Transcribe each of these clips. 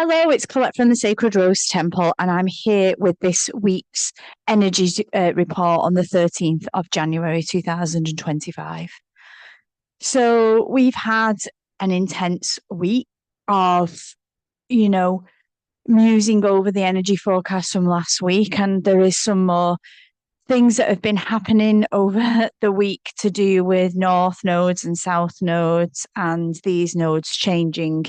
Hello, it's Collette from the Sacred Rose Temple, and I'm here with this week's energy report on the 13th of January 2025. So, we've had an intense week of, you know, musing over the energy forecast from last week, and there is some more things that have been happening over the week to do with north nodes and south nodes, and these nodes changing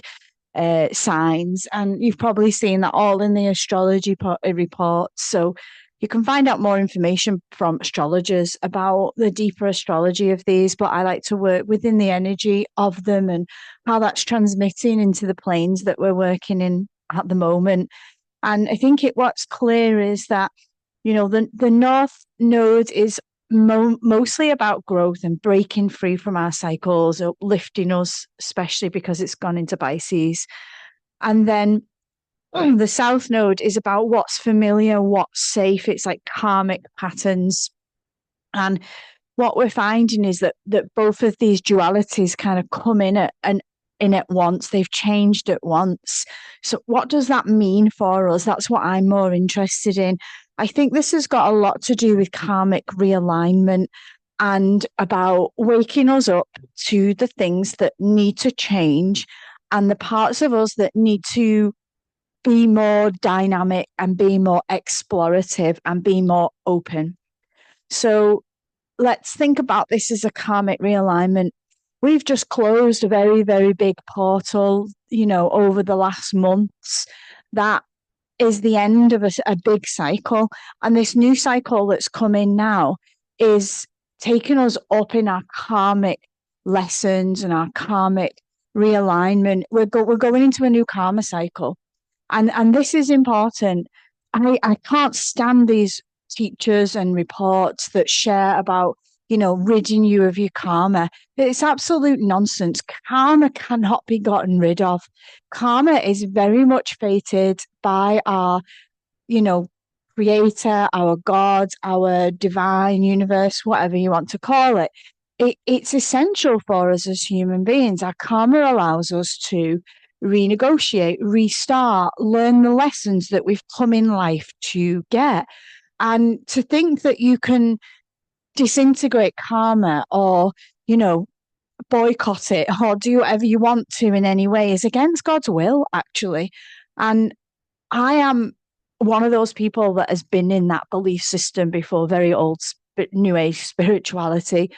signs. And you've probably seen that all in the astrology reports. So you can find out more information from astrologers about the deeper astrology of these. But I like to work within the energy of them and how that's transmitting into the planes that we're working in at the moment. And I think what's clear is that the North Node is mostly about growth and breaking free from our cycles, uplifting us, especially because it's gone into Pisces. And then the South Node is about what's familiar, what's safe. It's like karmic patterns. And what we're finding is that both of these dualities kind of come in at once. They've changed at once. So what does that mean for us? That's what I'm more interested in. I think this has got a lot to do with karmic realignment and about waking us up to the things that need to change and the parts of us that need to be more dynamic and be more explorative and be more open. So let's think about this as a karmic realignment. We've just closed a very, very big portal, over the last months. That is the end of a big cycle. And this new cycle that's coming now is taking us up in our karmic lessons and our karmic realignment. We're going into a new karma cycle. And this is important. I can't stand these teachers and reports that share about, ridding you of your karma. It's absolute nonsense. Karma cannot be gotten rid of. Karma is very much fated by our, creator, our God, our divine universe, whatever you want to call it. It's essential for us as human beings. Our karma allows us to renegotiate, restart, learn the lessons that we've come in life to get. And to think that you can disintegrate karma or, boycott it or do whatever you want to in any way is against God's will, actually. And I am one of those people that has been in that belief system before, very old New Age spirituality.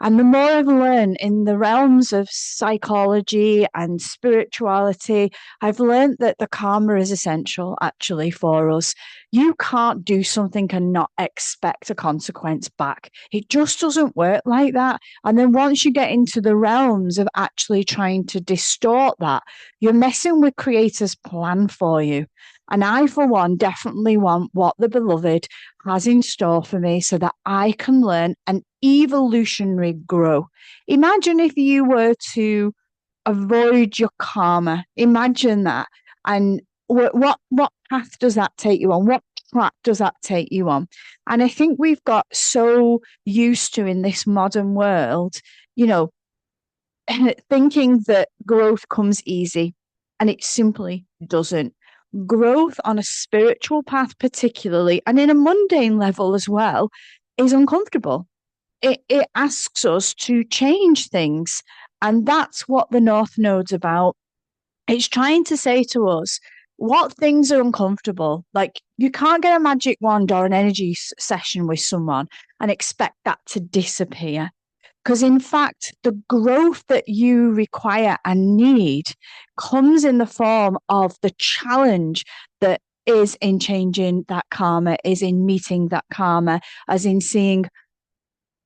And the more I've learned in the realms of psychology and spirituality, I've learned that the karma is essential actually for us. You can't do something and not expect a consequence back. It just doesn't work like that. And then once you get into the realms of actually trying to distort that, you're messing with Creator's plan for you. And I, for one, definitely want what the beloved has in store for me so that I can learn an evolutionary grow. Imagine if you were to avoid your karma. Imagine that. And what path does that take you on? What track does that take you on? And I think we've got so used to in this modern world, thinking that growth comes easy, and it simply doesn't. Growth on a spiritual path, particularly, and in a mundane level as well, is uncomfortable. It asks us to change things. And that's what the North Node's about. It's trying to say to us what things are uncomfortable. Like, you can't get a magic wand or an energy session with someone and expect that to disappear. Because in fact, the growth that you require and need comes in the form of the challenge that is in changing that karma, is in meeting that karma, as in seeing,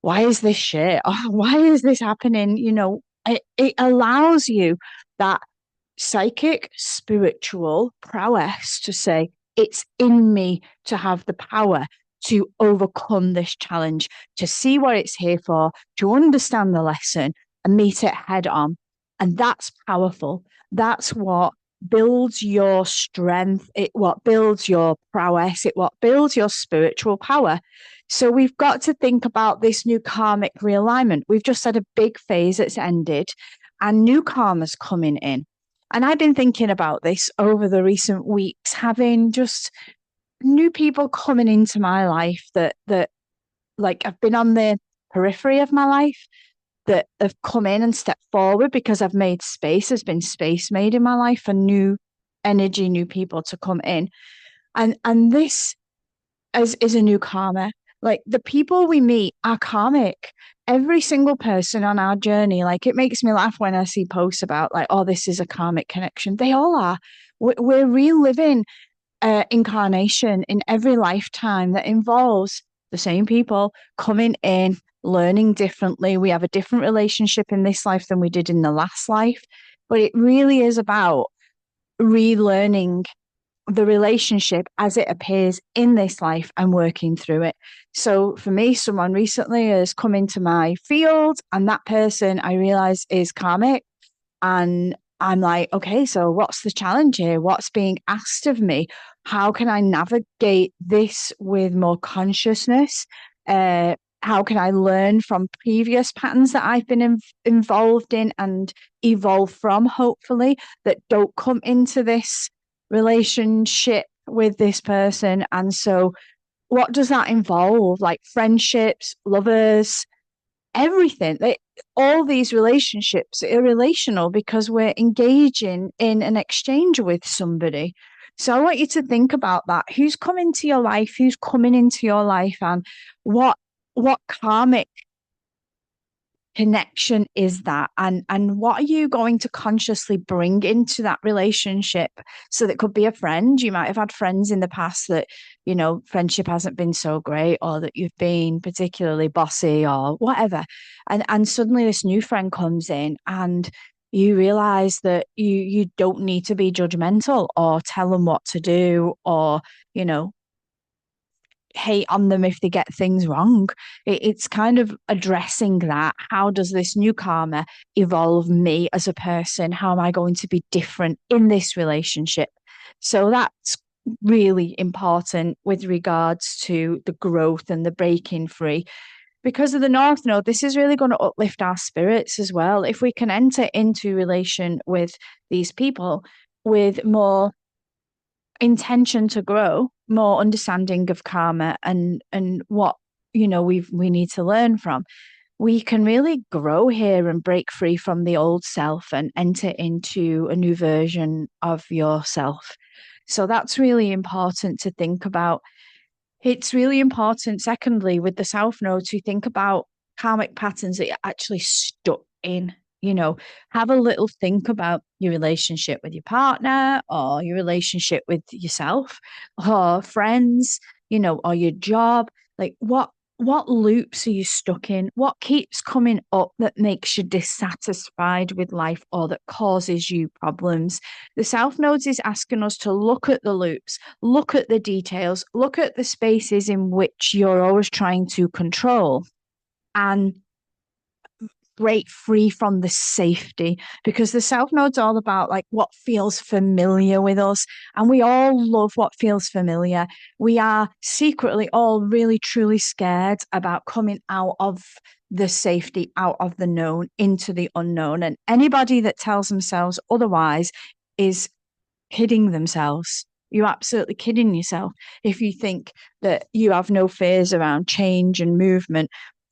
why is this shit? Oh, why is this happening? It allows you that psychic, spiritual prowess to say, it's in me to have the power to overcome this challenge, to see what it's here for, to understand the lesson and meet it head on. And that's powerful. That's what builds your strength. What builds your prowess. What builds your spiritual power. So we've got to think about this new karmic realignment. We've just had a big phase that's ended and new karma's coming in. And I've been thinking about this over the recent weeks, having just new people coming into my life that like have been on the periphery of my life that have come in and stepped forward because I've made space. There's been space made in my life for new energy, new people to come in. And this is a new karma. Like the people we meet are karmic. Every single person on our journey, like it makes me laugh when I see posts about like, oh, this is a karmic connection. They all are. We're reliving incarnation in every lifetime that involves the same people coming in, learning differently. We have a different relationship in this life than we did in the last life, but it really is about relearning the relationship as it appears in this life and working through it. So for me, someone recently has come into my field, and that person I realize is karmic. And I'm like, okay, so what's the challenge here? What's being asked of me? How can I navigate this with more consciousness? How can I learn from previous patterns that I've been involved in and evolve from, hopefully, that don't come into this relationship with this person? And so, what does that involve? Like friendships, lovers, everything. All these relationships are relational because we're engaging in an exchange with somebody. So I want you to think about that. Who's coming to your life? Who's coming into your life? And what what karmic connection is that, and what are you going to consciously bring into that relationship? So that could be a friend. You might have had friends in the past that, friendship hasn't been so great, or that you've been particularly bossy or whatever, and suddenly this new friend comes in and you realize that you don't need to be judgmental or tell them what to do, or you know hate on them if they get things wrong. It's kind of addressing that. How does this new karma evolve me as a person? How am I going to be different in this relationship? So that's really important with regards to the growth and the breaking free. Because of the North Node, this is really going to uplift our spirits as well. If we can enter into relation with these people with more intention to grow, more understanding of karma and what we need to learn from, we can really grow here and break free from the old self and enter into a new version of yourself. So that's really important to think about. It's really important, secondly, with the South Node, to think about karmic patterns that you're actually stuck in. Have a little think about your relationship with your partner, or your relationship with yourself, or friends, or your job. Like what loops are you stuck in? What keeps coming up that makes you dissatisfied with life or that causes you problems? The South Nodes is asking us to look at the loops, look at the details, look at the spaces in which you're always trying to control, and break free from the safety, because the South Node's all about like what feels familiar with us, and we all love what feels familiar. We are secretly all really truly scared about coming out of the safety, out of the known into the unknown, and anybody that tells themselves otherwise is kidding themselves. You're absolutely kidding yourself if you think that you have no fears around change and movement.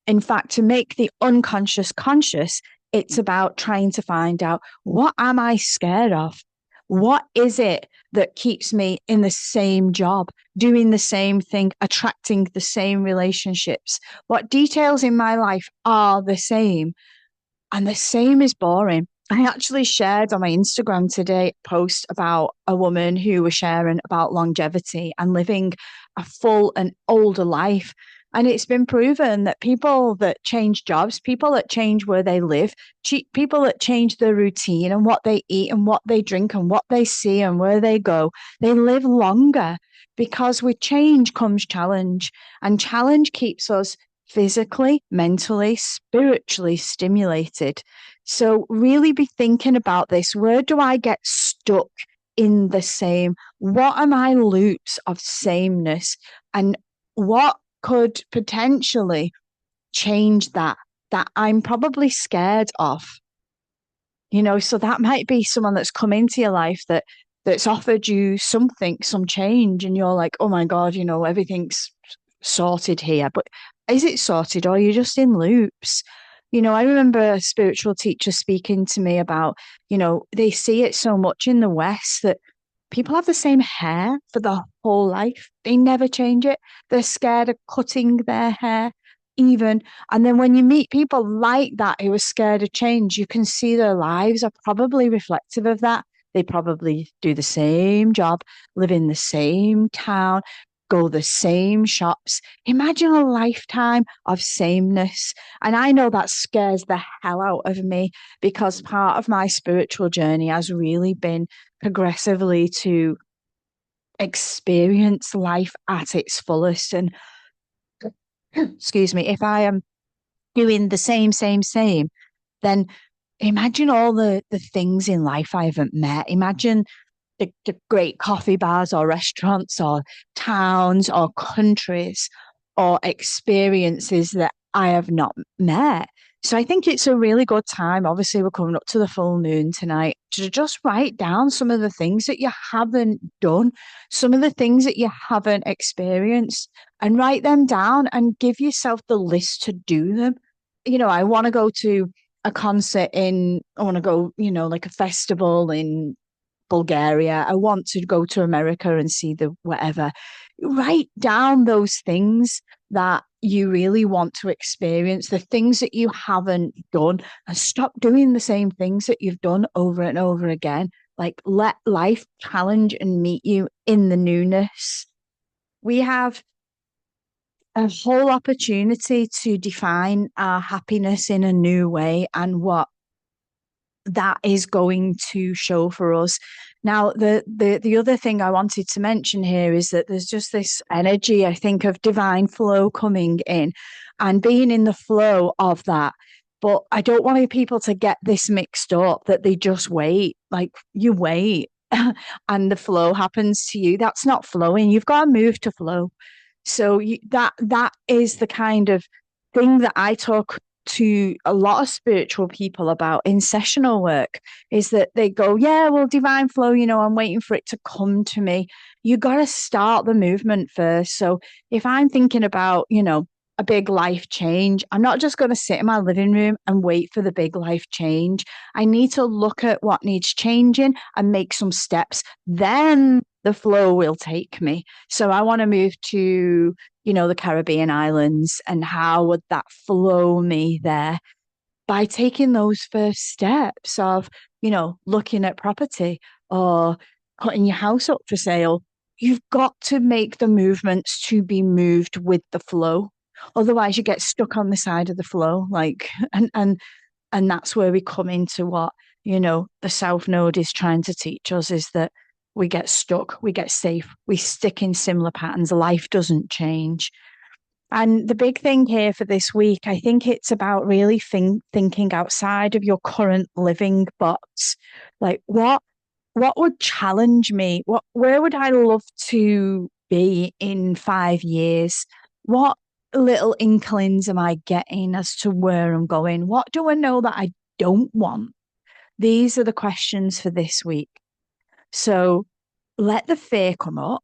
In fact, to make the unconscious conscious, it's about trying to find out, what am I scared of? What is it that keeps me in the same job, doing the same thing, attracting the same relationships? What details in my life are the same? And the same is boring. I actually shared on my Instagram today a post about a woman who was sharing about longevity and living a full and older life. And it's been proven that people that change jobs, people that change where they live, people that change their routine and what they eat and what they drink and what they see and where they go, they live longer, because with change comes challenge. And challenge keeps us physically, mentally, spiritually stimulated. So, really be thinking about this. Where do I get stuck in the same? What are my loops of sameness? And what could potentially change that I'm probably scared of? So that might be someone that's come into your life that's offered you something, some change, and you're like, oh my God, everything's sorted here. But is it sorted or are you just in loops? I remember a spiritual teacher speaking to me about, they see it so much in the West that people have the same hair for their whole life. They never change it. They're scared of cutting their hair, even. And then when you meet people like that who are scared of change, you can see their lives are probably reflective of that. They probably do the same job, live in the same town, go the same shops. Imagine a lifetime of sameness. And I know that scares the hell out of me because part of my spiritual journey has really been progressively to experience life at its fullest. And excuse me, if I am doing the same, then imagine all the things in life I haven't met. Imagine the great coffee bars or restaurants or towns or countries or experiences that I have not met. So I think it's a really good time. Obviously, we're coming up to the full moon tonight to just write down some of the things that you haven't done, some of the things that you haven't experienced, and write them down and give yourself the list to do them. I want to go to a concert I want to go, like a festival in Bulgaria. I want to go to America and see the whatever. Write down those things that you really want to experience, the things that you haven't done, and stop doing the same things that you've done over and over again. Like, let life challenge and meet you in the newness. We have a whole opportunity to define our happiness in a new way and what that is going to show for us. Now, the other thing I wanted to mention here is that there's just this energy, I think, of divine flow coming in and being in the flow of that. But I don't want people to get this mixed up that they just wait. Like, you wait and the flow happens to you. That's not flowing. You've got to move to flow. So that is the kind of thing that I talk to a lot of spiritual people about in sessional work is that they go, yeah, well, divine flow, I'm waiting for it to come to me. You got to start the movement first. So if I'm thinking about, a big life change, I'm not just going to sit in my living room and wait for the big life change. I need to look at what needs changing and make some steps. Then the flow will take me. So I want to move to, the Caribbean islands, and how would that flow me there? By taking those first steps of, looking at property or putting your house up for sale. You've got to make the movements to be moved with the flow. Otherwise you get stuck on the side of the flow, like, and that's where we come into what, the South Node is trying to teach us, is that we get stuck, we get safe, we stick in similar patterns, life doesn't change. And the big thing here for this week, I think it's about really thinking outside of your current living box. Like, what would challenge me? Where would I love to be in 5 years? What little inklings am I getting as to where I'm going? What do I know that I don't want? These are the questions for this week. So let the fear come up,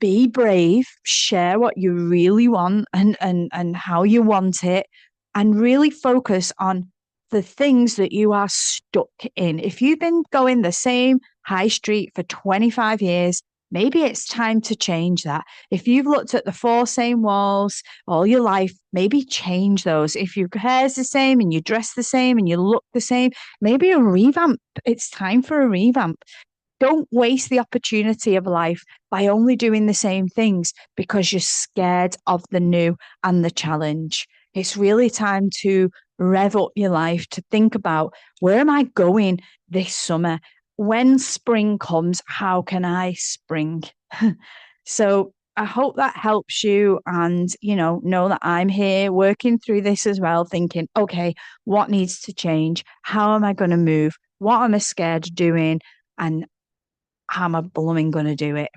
be brave, share what you really want and how you want it, and really focus on the things that you are stuck in. If you've been going the same high street for 25 years, maybe it's time to change that. If you've looked at the four same walls all your life, maybe change those. If your hair's the same and you dress the same and you look the same, maybe a revamp. It's time for a revamp. Don't waste the opportunity of life by only doing the same things because you're scared of the new and the challenge. It's really time to rev up your life, to think about, where am I going this summer? When spring comes, how can I spring? So I hope that helps you, and, know that I'm here working through this as well, thinking, okay, what needs to change? How am I going to move? What am I scared of doing? And how am I blooming going to do it?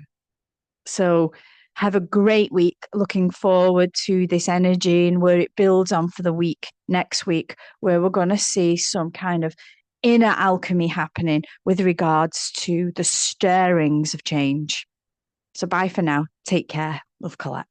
So have a great week. Looking forward to this energy and where it builds on for the week next week, where we're going to see some kind of inner alchemy happening with regards to the stirrings of change. So bye for now. Take care. Love, Collette.